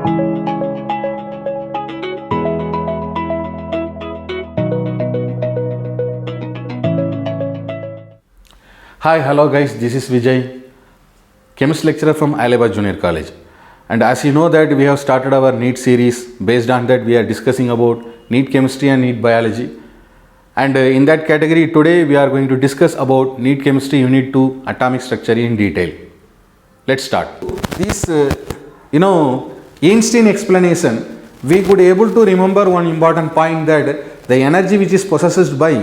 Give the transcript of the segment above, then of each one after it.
Hi, hello guys, this is Vijay, chemist lecturer from Allahabad Junior College. And as you know that we have started our NEET series. Based on that we are discussing about NEET chemistry and NEET biology. And in that category today we are going to discuss about NEET chemistry unit 2 atomic structure in detail. Let's start. This Einstein explanation, we could able to remember one important point, that the energy which is possessed by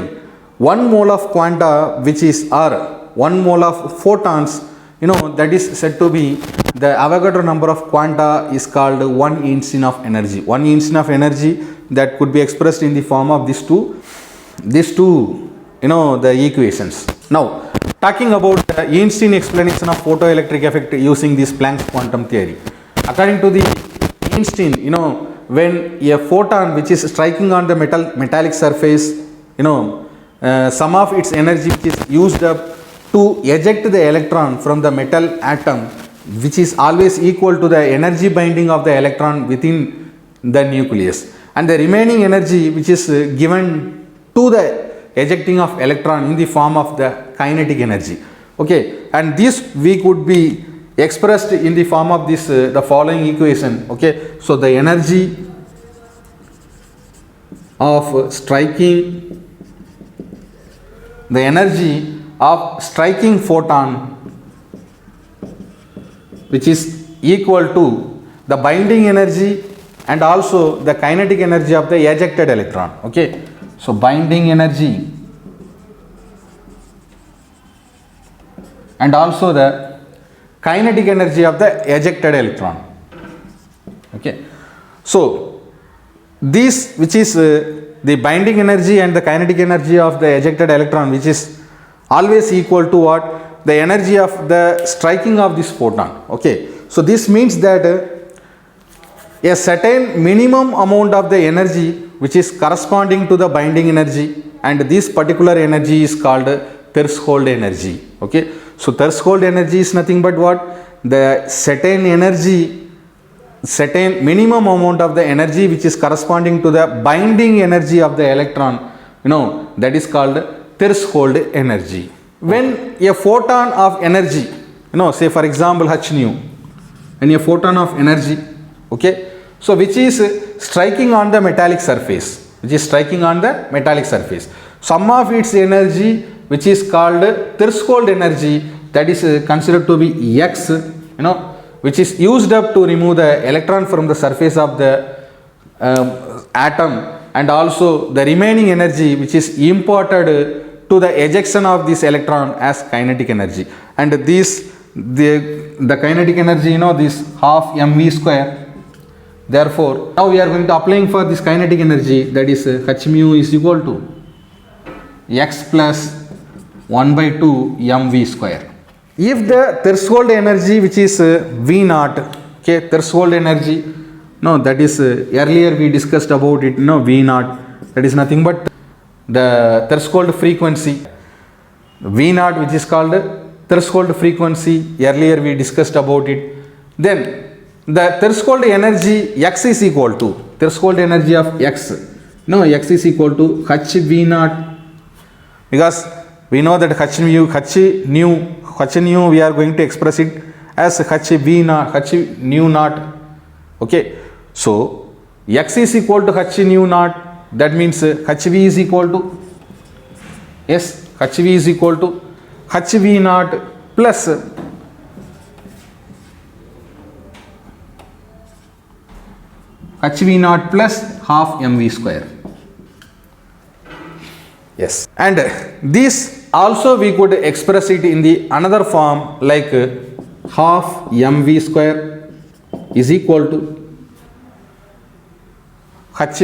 1 mole of quanta, which is or 1 mole of photons, that is said to be the Avogadro number of quanta is called 1 Einstein of energy. 1 Einstein of energy that could be expressed in the form of these two the equations. Now talking about the Einstein explanation of photoelectric effect using this Planck's quantum theory. According to the Einstein, when a photon which is striking on the metallic surface, some of its energy which is used up to eject the electron from the metal atom, which is always equal to the energy binding of the electron within the nucleus, and the remaining energy which is given to the ejecting of electron in the form of the kinetic energy. Okay, and this we could be expressed in the form of this the following equation. Okay, so the energy of striking photon, which is equal to the binding energy and also the kinetic energy of the ejected electron. Okay, so binding energy and also the kinetic energy of the ejected electron. Okay, so this which is the binding energy and the kinetic energy of the ejected electron, which is always equal to what? The energy of the striking of this photon. Okay, so this means that a certain minimum amount of the energy which is corresponding to the binding energy, and this particular energy is called threshold energy. Okay, so threshold energy is nothing but what? The certain minimum amount of the energy which is corresponding to the binding energy of the electron, that is called threshold energy. When a photon of energy, say for example h nu, and a photon of energy, okay, so which is striking on the metallic surface, some of its energy which is called threshold energy, that is considered to be x, which is used up to remove the electron from the surface of the atom, and also the remaining energy which is imparted to the ejection of this electron as kinetic energy. And this the kinetic energy, this half mv square. Therefore now we are going to applying for this kinetic energy, that is h mu is equal to x plus 1 by 2 mv square. If the threshold energy which is V naught, okay, threshold energy, that is earlier we discussed about it, V naught, that is nothing but the threshold frequency. V naught, which is called threshold frequency, earlier we discussed about it. Then the threshold energy x is equal to threshold energy of x, x is equal to h V naught, because we know that h nu we are going to express it as h nu naught. Okay, so x is equal to h nu naught, that means hv is equal to hv naught plus half mv square. Yes, and this also we could express it in the another form, like half mv square is equal to h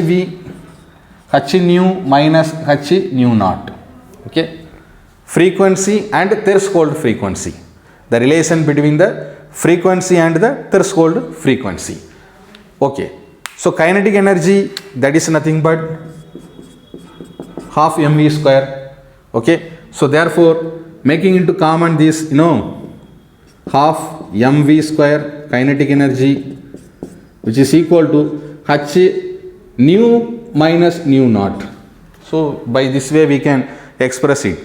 nu minus h nu naught. Okay, frequency and threshold frequency, the relation between the frequency and the threshold frequency. Okay, so kinetic energy, that is nothing but half mv square. Okay, so therefore making into common this, half mv square kinetic energy which is equal to h nu minus nu naught. So by this way we can express it.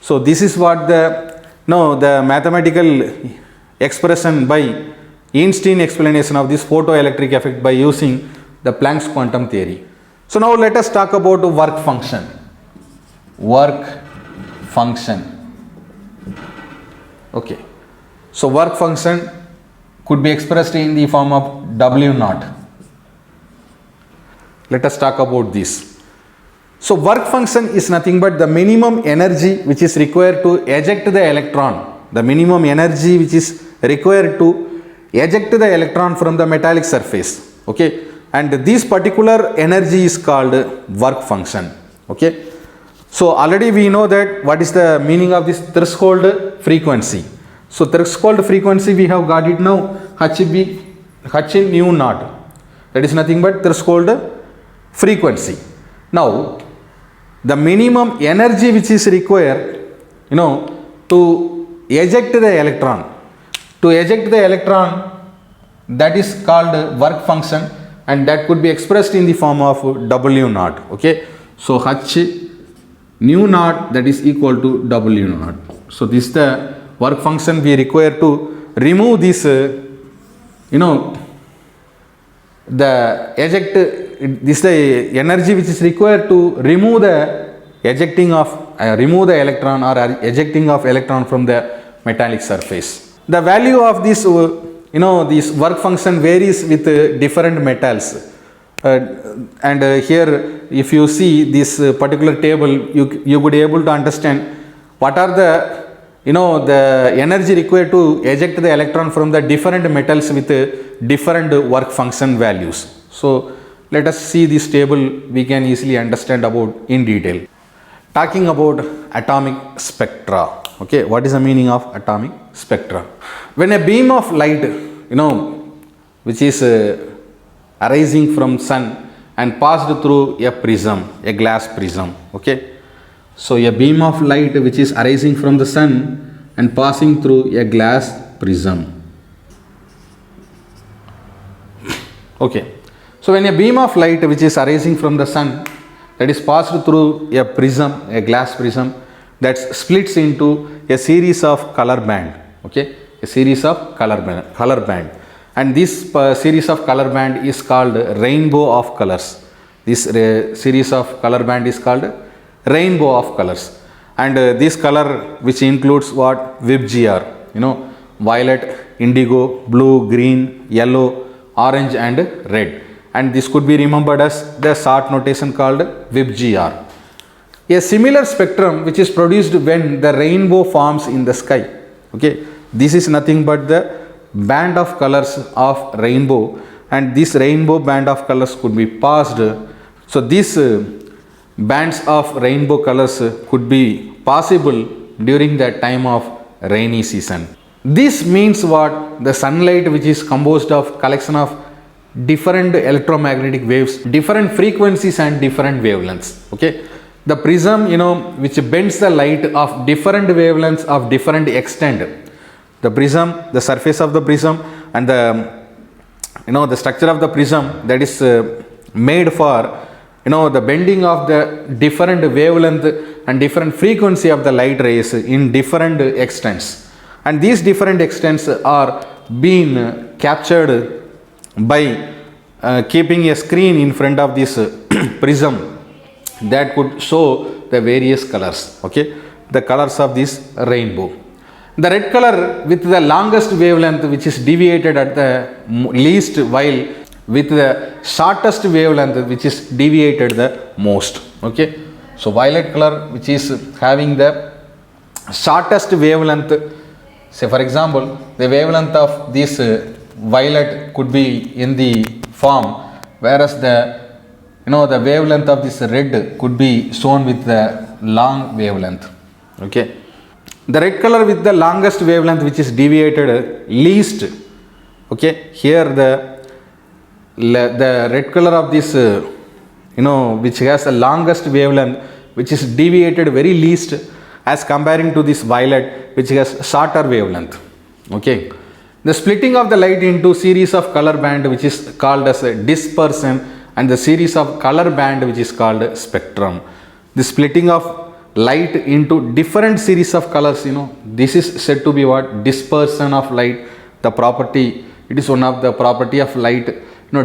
So this is what the mathematical expression by Einstein explanation of this photoelectric effect by using the Planck's quantum theory. So now let us talk about work function. Work function. Okay. So work function could be expressed in the form of W naught. Let us talk about this. So work function is nothing but the minimum energy which is required to eject the electron. The minimum energy which is required to eject the electron from the metallic surface. Okay. And this particular energy is called work function. Okay. So already we know that what is the meaning of this threshold frequency. So threshold frequency we have got it now, h nu naught. That is nothing but threshold frequency. Now the minimum energy which is required, to eject the electron. To eject the electron, that is called work function, and that could be expressed in the form of W naught. Okay. So h nu naught, that is equal to W naught. So this is the work function we require to remove this, the eject, this is the energy which is required to remove the remove the electron or ejecting of electron from the metallic surface. The value of this, this work function varies with different metals. And here if you see this particular table, you would be able to understand what are the the energy required to eject the electron from the different metals with different work function values. So let us see this table, we can easily understand about in detail. Talking about atomic spectra. Okay, what is the meaning of atomic spectra? When a beam of light, which is arising from sun and passed through a prism, a glass prism. Okay. So a beam of light which is arising from the sun and passing through a glass prism. Okay. So when a beam of light which is arising from the sun, that is passed through a prism, a glass prism, that splits into a series of color band. Okay. A series of color band. And this series of color band is called rainbow of colors. This series of color band is called rainbow of colors. And this color which includes what? VIBGR, violet, indigo, blue, green, yellow, orange and red. And this could be remembered as the short notation called VIBGR. A similar spectrum which is produced when the rainbow forms in the sky. Okay. This is nothing but the band of colors of rainbow, and this rainbow band of colors could be passed. So these bands of rainbow colors could be possible during the time of rainy season. This means what? The sunlight which is composed of collection of different electromagnetic waves, different frequencies and different wavelengths. Okay. The prism, which bends the light of different wavelengths of different extent. The prism, the surface of the prism and the structure of the prism, that is made for the bending of the different wavelength and different frequency of the light rays in different extents. And these different extents are being captured by keeping a screen in front of this prism that could show the various colors. Okay, the colors of this rainbow. The red color with the longest wavelength which is deviated at the least, while with the shortest wavelength which is deviated the most. Okay. So violet color which is having the shortest wavelength. Say for example, the wavelength of this violet could be in the form, whereas the the wavelength of this red could be shown with the long wavelength. Okay. The red color with the longest wavelength which is deviated least. Okay. Here the red color of this which has the longest wavelength which is deviated very least as comparing to this violet which has shorter wavelength. Okay. The splitting of the light into series of color band which is called as a dispersion, and the series of color band which is called spectrum. The splitting of light into different series of colors, this is said to be what? Dispersion of light. The property, it is one of the property of light,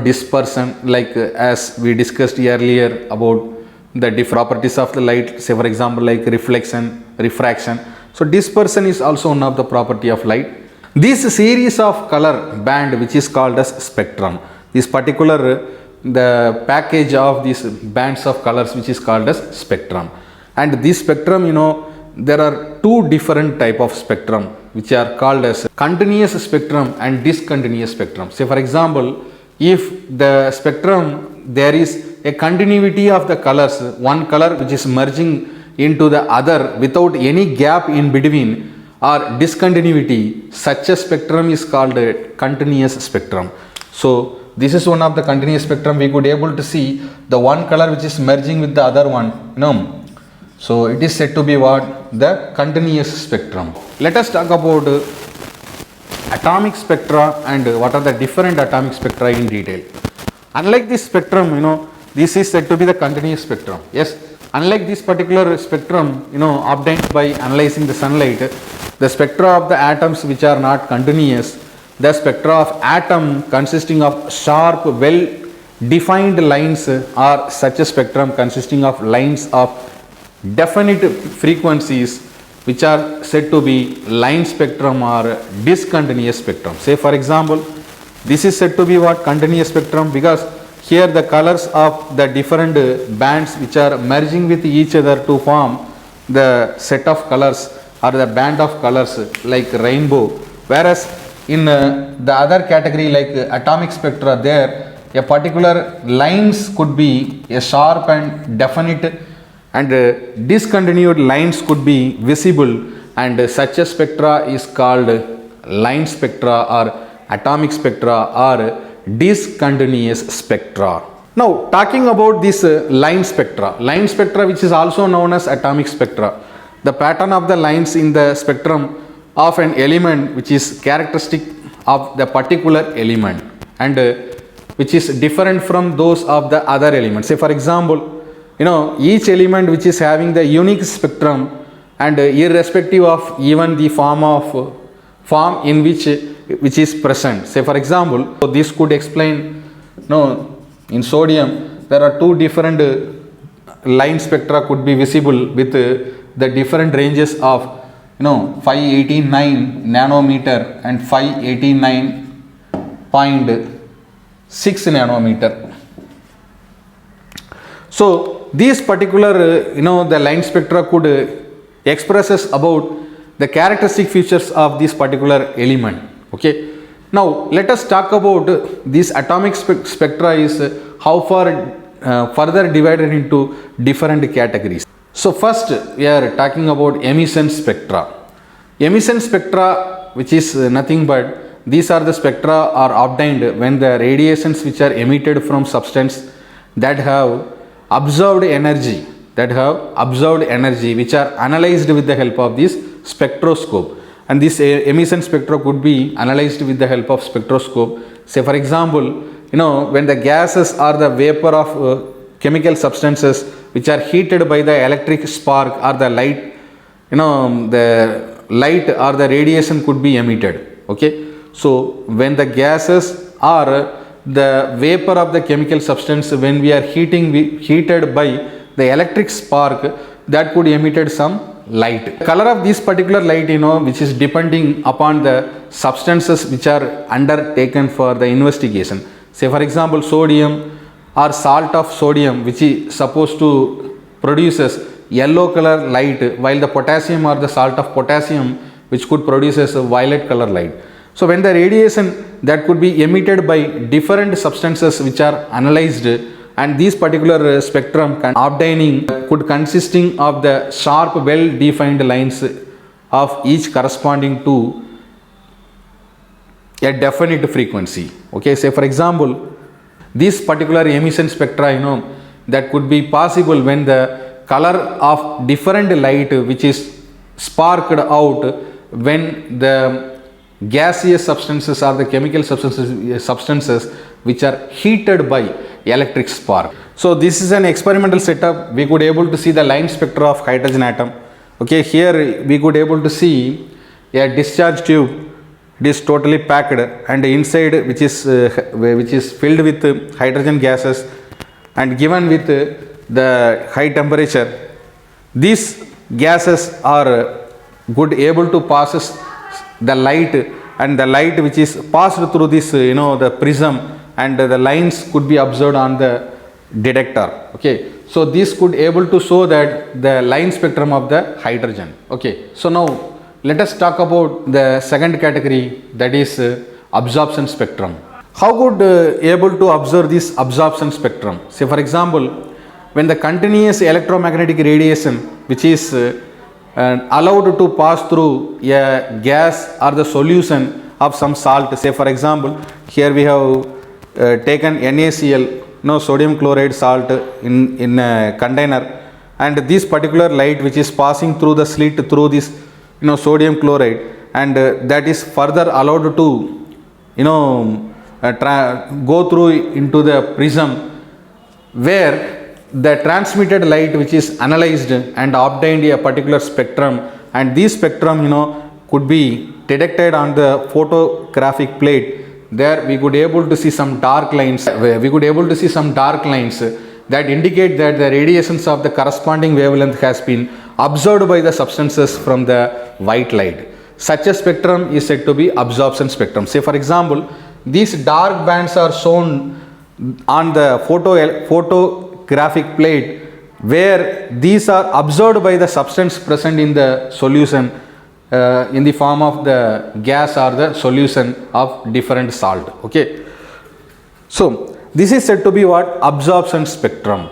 dispersion, like as we discussed earlier about the different properties of the light, say for example like reflection, refraction. So dispersion is also one of the property of light. This series of color band which is called as spectrum, this particular the package of these bands of colors which is called as spectrum. And this spectrum, there are two different type of spectrum which are called as continuous spectrum and discontinuous spectrum. Say for example, if the spectrum there is a continuity of the colors, one color which is merging into the other without any gap in between, or discontinuity, such a spectrum is called a continuous spectrum. So this is one of the continuous spectrum. We could able to see the one color which is merging with the other one, so it is said to be what? The continuous spectrum. Let us talk about atomic spectra and what are the different atomic spectra in detail. Unlike this spectrum, this is said to be the continuous spectrum. Yes, unlike this particular spectrum, obtained by analyzing the sunlight, the spectra of the atoms which are not continuous, the spectra of atom consisting of sharp, well defined lines, are such a spectrum consisting of lines of definite frequencies which are said to be line spectrum or discontinuous spectrum. Say for example, this is said to be what? Continuous spectrum, because here the colors of the different bands which are merging with each other to form the set of colors or the band of colors like rainbow, whereas in the other category like atomic spectra, there a particular lines could be a sharp and definite, and discontinued lines could be visible, and such a spectra is called line spectra or atomic spectra or discontinuous spectra. Now talking about this line spectra which is also known as atomic spectra, the pattern of the lines in the spectrum of an element which is characteristic of the particular element and which is different from those of the other elements. Say for example, each element which is having the unique spectrum and irrespective of even the form in which is present. Say for example, so this could explain, in sodium there are two different line spectra could be visible with the different ranges of 589 nanometer and 589.6 nanometer. So these particular the line spectra could expresses about the characteristic features of this particular element. Okay, now let us talk about this atomic spectra is how far further divided into different categories. So first we are talking about emission spectra. Emission spectra, which is nothing but these are the spectra are obtained when the radiations which are emitted from substance that have observed energy which are analyzed with the help of this spectroscope, and this emission spectra could be analyzed with the help of spectroscope. Say for example, when the gases or the vapor of chemical substances which are heated by the electric spark or the light, the light or the radiation could be emitted. Okay, so when the gases or the vapor of the chemical substance, when we are heated by the electric spark, that could emitted some light. The color of this particular light, which is depending upon the substances which are undertaken for the investigation. Say for example, sodium or salt of sodium which is supposed to produces yellow color light, while the potassium or the salt of potassium which could produces a violet color light. So when the radiation that could be emitted by different substances which are analyzed, and these particular spectrum could consisting of the sharp well defined lines of each corresponding to a definite frequency. Okay, say for example, this particular emission spectra, that could be possible when the color of different light which is sparked out when the gaseous substances or the chemical substances which are heated by electric spark. So this is an experimental setup. We could able to see the line spectra of hydrogen atom. Okay, here we could able to see a discharge tube. It is totally packed, and inside which is filled with hydrogen gases and given with the high temperature. These gases are good able to passes the light, and the light which is passed through this the prism, and the lines could be observed on the detector. Okay, so this could able to show that the line spectrum of the hydrogen. Okay, so now let us talk about the second category, that is absorption spectrum. How could able to observe this absorption spectrum? Say for example, when the continuous electromagnetic radiation which is allowed to pass through a gas or the solution of some salt. Say for example, here we have taken NaCl, sodium chloride salt in a container, and this particular light which is passing through the slit through this sodium chloride, and that is further allowed to go through into the prism, where the transmitted light which is analyzed and obtained a particular spectrum, and this spectrum could be detected on the photographic plate. There we could able to see some dark lines. That indicate that the radiations of the corresponding wavelength has been observed by the substances from the white light. Such a spectrum is said to be absorption spectrum. Say for example, these dark bands are shown on the photographic plate, where these are observed by the substance present in the solution in the form of the gas or the solution of different salt. Okay, so this is said to be what? Absorption spectrum.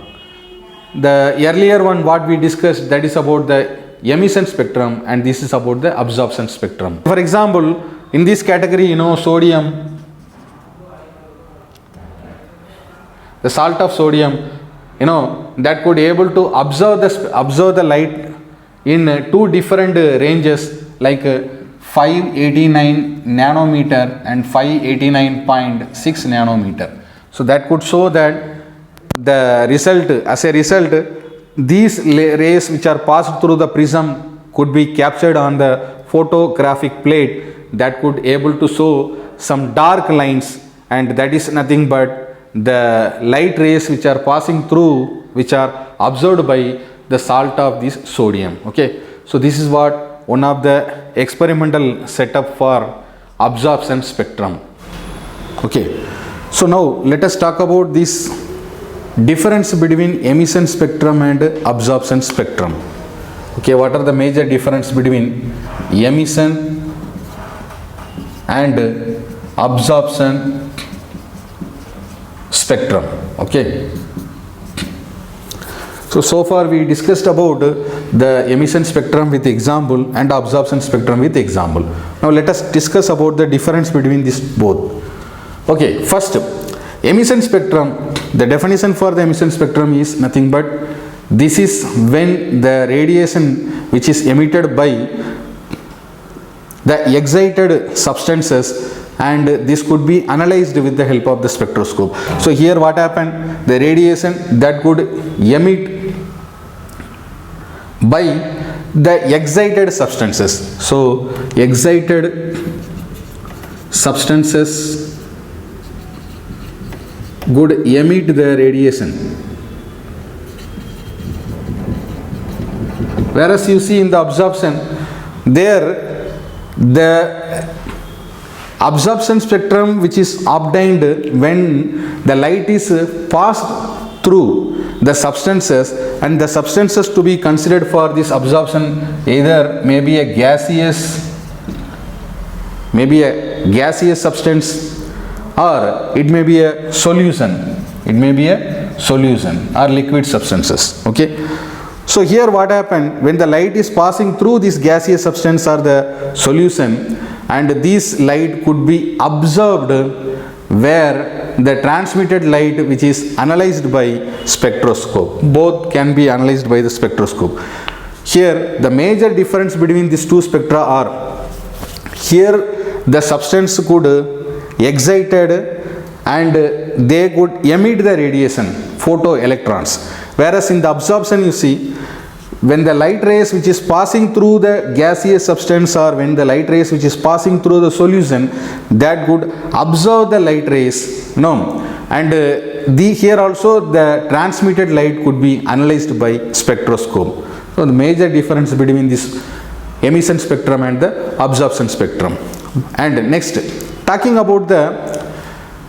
The earlier one what we discussed, that is about the emission spectrum, and this is about the absorption spectrum. For example, in this category, sodium, the salt of sodium, that could able to observe the light in two different ranges, like 589 nanometer and 589.6 nanometer. So that could show that as a result, these rays which are passed through the prism could be captured on the photographic plate, that could able to show some dark lines, and that is nothing but the light rays which are passing through, which are observed by the salt of this sodium. Okay, so this is what one of the experimental setup for absorption spectrum. Okay, so now let us talk about this difference between emission spectrum and absorption spectrum. Okay, what are the major difference between emission and absorption spectrum? Okay, so far we discussed about the emission spectrum with example and absorption spectrum with example. Now let us discuss about the difference between these both. Okay, first, emission spectrum. The definition for the emission spectrum is nothing but this is when the radiation which is emitted by the excited substances, and this could be analyzed with the help of the spectroscope. So here what happened, the radiation that could emit by the excited substances. So excited substances could emit the radiation, whereas you see in the absorption, there the absorption spectrum which is obtained when the light is passed through the substances, and the substances to be considered for this absorption either maybe a gaseous substance, or it may be a solution, or liquid substances. Okay, so here what happened, when the light is passing through this gaseous substance or the solution, and this light could be observed, where the transmitted light which is analyzed by spectroscope, both can be analyzed by the spectroscope. Here the major difference between these two spectra are, here the substance could excited and they could emit the radiation, photoelectrons. Whereas in the absorption, you see, when the light rays which is passing through the gaseous substance, or when the light rays which is passing through the solution, that could absorb the light rays, and here also the transmitted light could be analyzed by spectroscope. So the major difference between this emission spectrum and the absorption spectrum. And next, talking about the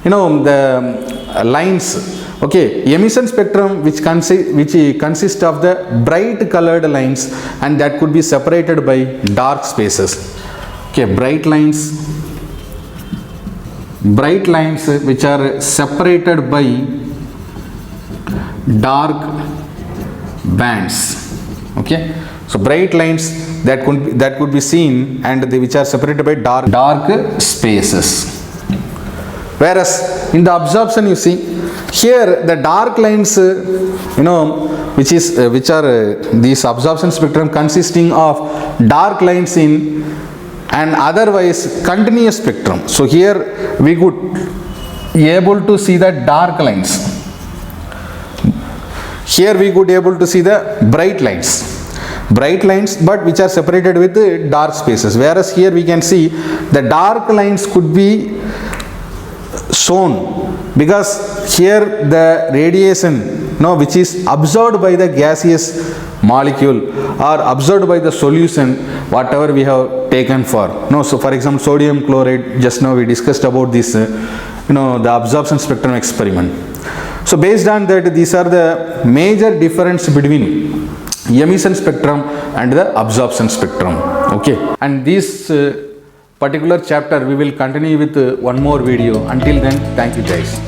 the lines. Okay, emission spectrum which consists of the bright colored lines, and that could be separated by dark spaces. Okay, bright lines which are separated by dark bands. Okay, so bright lines that could be seen, and which are separated by dark spaces. Whereas in the absorption, you see, here the dark lines, which are these absorption spectrum consisting of dark lines in an otherwise continuous spectrum. So here we could be able to see the dark lines. Here we could able to see the bright lines, but which are separated with the dark spaces. Whereas here we can see the dark lines could be shown because here the radiation which is absorbed by the gaseous molecule or absorbed by the solution whatever we have taken for. So for example, sodium chloride, just now we discussed about this the absorption spectrum experiment. So based on that, these are the major difference between emission spectrum and the absorption spectrum. Okay, and this particular chapter we will continue with one more video. Until then, thank you guys.